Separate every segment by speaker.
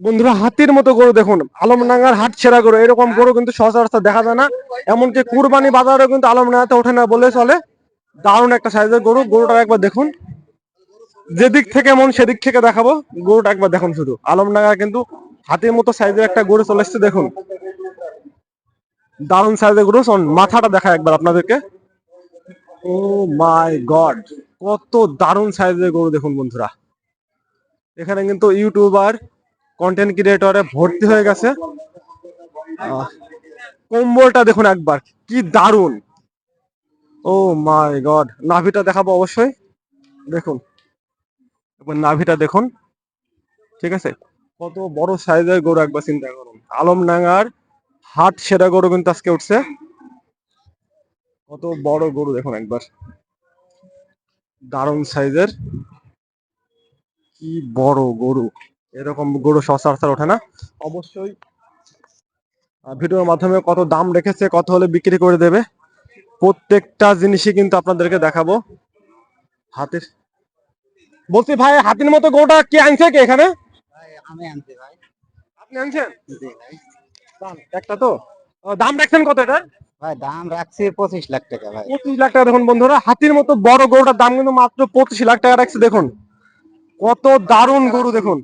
Speaker 1: বন্ধুরা হাতির মতো গরু দেখুন, আলমডাঙ্গার হাট সেরা গরু, এরকম গরু কিন্তু সচরাচর দেখা যায় না। এমনকি কুরবানি বাজারে কিন্তু আলমডাঙ্গাতে ওঠে না বলে চলে। দারুণ একটা সাইজের গরু, গরুটা একবার দেখুন। যেদিক থেকে মন সেদিক থেকে দেখাবো, গরুটা একবার দেখুন শুধু। আলমডাঙ্গা কিন্তু হাতির মতো সাইজের একটা গরু চলে এসছে দেখুন। দারুণ সাইজের গরু। মাথাটা দেখা একবার আপনাদেরকে। ও মাই গড, কত দারুণ সাইজের গরু দেখুন বন্ধুরা। এখানে কিন্তু ইউটিউবার, কন্টেন্ট ক্রিয়েটরে ভর্তি হয়ে গেছে। কম্বলটা দেখুন একবার, কি দারুণ। ও মাই গড, নাভিটা দেখাবো অবশ্যই। দেখুন একবার নাভিটা দেখুন, ঠিক আছে। কত বড় সাইজের গরু একবার চিন্তা করুন। আলমডাঙ্গার হাট সেরা গরু কিন্তু আজকে উঠছে। কত বড় গরু দেখুন একবার, দারুণ সাইজের, কি বড় গরু। এরকম গরু সচরাচর ওঠে না। অবশ্যই ভিডিওর মাধ্যমে কত দাম রেখেছে, কত হলে বিক্রি করে দেবে, প্রত্যেকটা জিনিসই কিন্তু আপনাদেরকে দেখাবো। হাতের বলছি ভাই, হাতির মতো গরুটা কে আনছে, কে এখানে?
Speaker 2: আমি আনছি ভাই।
Speaker 1: আপনি আনছেন?
Speaker 2: জি ভাই।
Speaker 1: একটা তো দাম রাখছেন কত এটা?
Speaker 2: ভাই দাম রাখছি 25 লাখ টাকা ভাই।
Speaker 1: 25 লাখ টাকা। দেখুন বন্ধুরা, হাতির মতো বড় গরুটার দাম কিন্তু মাত্র 25 লাখ টাকা রাখছে। দেখুন কত দারুণ গরু দেখুন।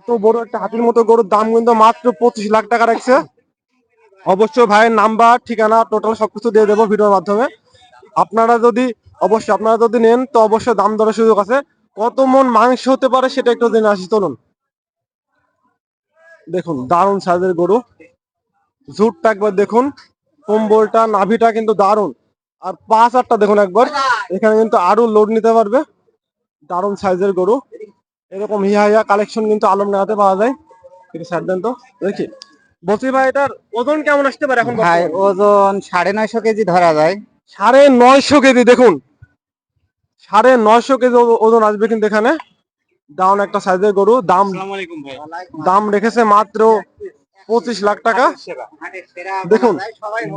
Speaker 1: এত বড় একটা হাতির মতো গরুর দাম কিন্তু মাত্র 25 লাখ টাকা রাখছে। অবশ্যই ভাইয়ের নাম্বার, ঠিকানা, টোটাল সবকিছু দিয়ে দেবো ভিডিওর মাধ্যমে। আপনারা যদি আপনারা যদি নেন তো অবশ্যই দাম দরের সুযোগ আছে। কত মন মাংস হতে পারে সেটা একটু জেনে আসি, চলুন। দেখুন দারুণ সাইজের গরু, ঝুটটা একবার দেখুন, কম্বলটা, নাভিটা কিন্তু দারুণ। আর পাঁচ আটটা দেখুন একবার, এখানে কিন্তু আরো লোড নিতে পারবে। দারুণ সাইজের গরু। এরকম হিয়া হিয়া কালেকশন কিন্তু আলমডাঙ্গাতে পাওয়া যায়। কিন্তু স্যার দেন তো দেখি। বলছি ভাই, এটার ওজন কেমন আসতে পারে এখন
Speaker 2: ভাই
Speaker 1: বর্তমানে?
Speaker 2: ওজন 950 কেজি ধরা যায়।
Speaker 1: 950 কেজি দেখুন, 950 কেজি ওজন আসবে কিন্তু এখানে। দারুণ একটা সাইজের গরু। দাম দাম রেখেছে মাত্র 25 লাখ টাকা। দেখুন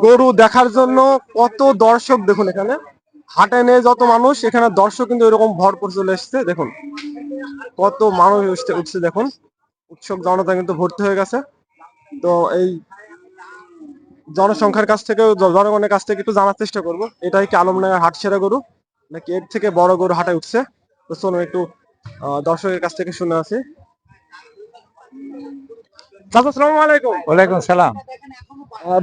Speaker 1: গরু দেখার জন্য কত দর্শক দেখুন এখানে। হাটে নিয়ে যত মানুষ, এখানে দর্শক কিন্তু এরকম ভরপুর চলে এসছে। দেখুন কত মানুষ উঠছে দেখুন। উৎসুক জনতা কিন্তু ভর্তি হয়ে গেছে। তো এই জনসংখ্যার কাছ থেকে, জনগণের কাছ থেকে একটু জানার চেষ্টা করবো, এটাই কি আলমডাঙ্গার হাট সেরা গরু নাকি এর থেকে বড় গরু হাটে উঠছে। তো চলুন একটু দর্শকের কাছ থেকে শুনে আসি। চাচা আসসালামু আলাইকুম।
Speaker 3: ওয়ালাইকুম সালাম।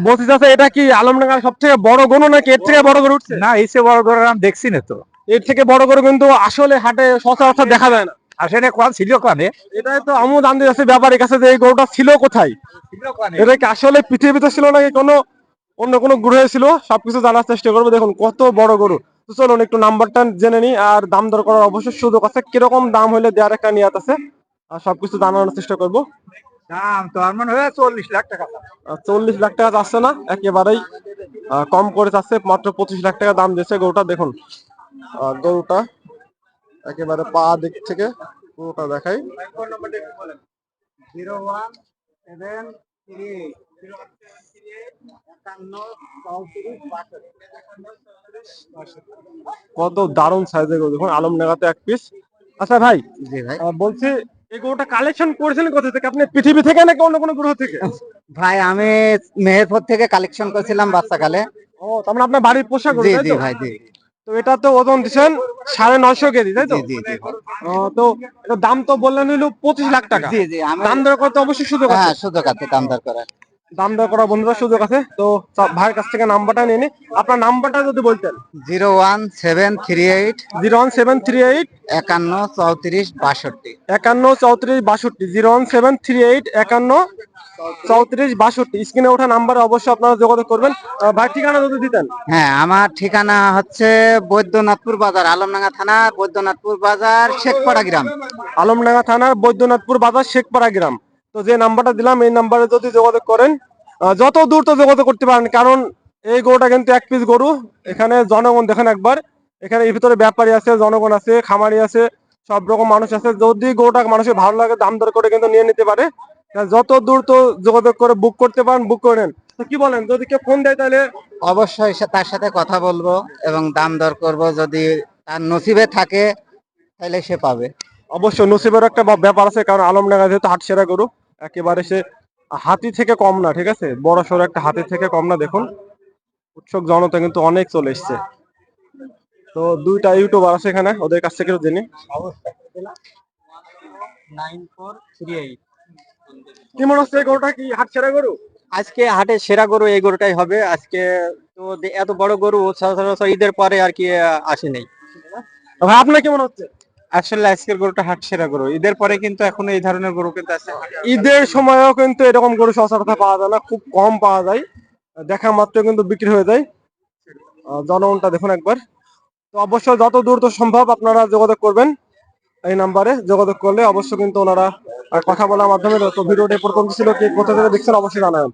Speaker 1: বলছি চাচা, এটা কি আলমডাঙ্গার সব থেকে বড় গরু নাকি এর থেকে বড় গরু উঠছে?
Speaker 3: না, এসে বড় গরু আমি দেখছি না তো।
Speaker 1: এর থেকে বড় গরু কিন্তু আসলে হাটে সচরাচর দেখা যায় না।
Speaker 3: আসলে কোয়াল ছিল কানে।
Speaker 1: এটাই তো আমিও জানতে চাচ্ছি ব্যাপারীর কাছে যে এই গরুটা ছিল কোথায়। এটা কি আসলে পৃথিবীতে ছিল নাকি কোনো অন্য কোনো গ্রহে ছিল, সবকিছু জানার চেষ্টা করবো। দেখুন কত বড় গরু। তো চলুন একটু নাম্বারটা জেনে নিই, আর দাম দর করার অবশ্যই সুযোগ আছে। কিরকম দাম হলে দেওয়ার একটা নিয়াত আছে, আর সবকিছু জানানোর চেষ্টা করবো।
Speaker 3: দাম তো আমার মনে হয় 40 লাখ টাকা।
Speaker 1: 40 লাখ টাকা চাচ্ছে না, একেবারেই কম করে চাচ্ছে, মাত্র 25 লাখ টাকা দাম দিয়েছে গরুটা। দেখুন গরুটা একেবারে পা দিক থেকে পুরোটা দেখাই। 01738 কত দারুণ সাইজের গরু দেখুন, আলমডাঙ্গাতে এক পিস। আচ্ছা ভাই,
Speaker 2: জি ভাই।
Speaker 1: বলছি এই গরুটা কালেকশন করেছিলেন কোথা থেকে? আপনি পৃথিবী থেকে নাকি অন্য কোনো গ্রহ থেকে?
Speaker 2: ভাই আমি মেহেরপুর থেকে কালেকশন করেছিলাম বাচ্চাকালে।
Speaker 1: ও তার মানে আপনার বাড়ির পোষা গরু,
Speaker 2: জি
Speaker 1: তাই
Speaker 2: জি
Speaker 1: তো?
Speaker 2: ভাই জি।
Speaker 1: তো এটা তো ওজন দিচ্ছেন 950 কেজি, তাই তো?
Speaker 2: জি জি জি ভাই।
Speaker 1: তো এটা দাম তো বললেন হলো 25 লাখ টাকা।
Speaker 2: জি জি আমি।
Speaker 1: দাম দর করতে অবশ্যই সুযোগ আছে।
Speaker 2: হ্যাঁ সুযোগ আছে দাম দর করার।
Speaker 1: দাম দর করা বন্ধুরা সুযোগ আছে। তো ভাইয়ের কাছ থেকে নাম্বারটা নিয়ে নি, আপনার নাম্বারটা যদি বলতেন।
Speaker 2: 01738
Speaker 1: 01738
Speaker 2: 51 34 62।
Speaker 1: 51 34 62। 01738 51 34 62। স্ক্রিনে ওঠা নাম্বারে অবশ্যই আপনারা যোগাযোগ করবেন। ভাই ঠিকানা যদি দিতেন।
Speaker 2: হ্যাঁ আমার ঠিকানা হচ্ছে বৈদ্যনাথপুর বাজার, আলমডাঙ্গা থানা বৈদ্যনাথপুর বাজার, শেখপাড়া গ্রাম।
Speaker 1: আলমডাঙ্গা থানার বৈদ্যনাথপুর বাজার, শেখপাড়া গ্রাম। তো যে নাম্বারটা দিলাম এই নাম্বারে যদি যোগাযোগ করেন, যত দূর তো যোগাযোগ করতে পারেন, কারণ এই গরুটা কিন্তু এক পিস গরু। এখানে জনগণ দেখেন একবার, এখানে এর ভিতরে ব্যাপারী আছে, জনগণ আছে, খামারি আছে, সব রকম মানুষ আছে। যদি গরুটা মানুষের ভালো লাগে দাম দর করে কিন্তু নিয়ে নিতে পারে। যত দূর তো যোগাযোগ করে বুক করতে পারেন, বুক করে নেন। তো কি বলেন, যদি কেউ ফোন দেয় তাহলে?
Speaker 2: অবশ্যই তার সাথে কথা বলবো এবং দাম দর করব, যদি তার নসিবে থাকে তাহলে সে পাবে।
Speaker 1: অবশ্য নসিবের একটা ব্যাপার আছে, কারণ আলমডাঙ্গা যেহেতু হাট সেরা গরু, একেবারে সে হাতি থেকে কম না, ঠিক আছে, বড় সড়ো একটা হাতি থেকে কম না। দেখুন উৎসুক জনতা কিন্তু অনেক চলে এসছে। তো দুইটা ইউটিউবার আছে এখানে, ওদের কাছ থেকে জেনে কি মনে হচ্ছে এই গরুটা কি হাট সেরা গরু?
Speaker 2: আজকে হাটে সেরা গরু এই গরুটাই হবে আজকে। তো এত বড় গরু সচরাচর ঈদের পরে আর কি আসে নেই।
Speaker 1: ভাই আপনার কি মনে হচ্ছে?
Speaker 2: আসলে আজকের গরুটা হাট সেরা গরু, ঈদের পরে কিন্তু এখনো এই ধরনের গরু কিন্তু আছে।
Speaker 1: ঈদের সময়ও কিন্তু এরকম গরু সচরাচর পাওয়া যায় না, খুব কম পাওয়া যায়, দেখা মাত্র কিন্তু বিক্রি হয়ে যায়। জনগণটা দেখুন একবার। তো অবশ্যই যত দ্রুত সম্ভব আপনারা যোগাযোগ করবেন, এই নাম্বারে যোগাযোগ করলে অবশ্যই কিন্তু ওনারা কথা বলার মাধ্যমে। তো ভিডিওটা এই পর্যন্ত ছিল, কে কোথা থেকে দেখছেন অবশ্যই জানাবেন।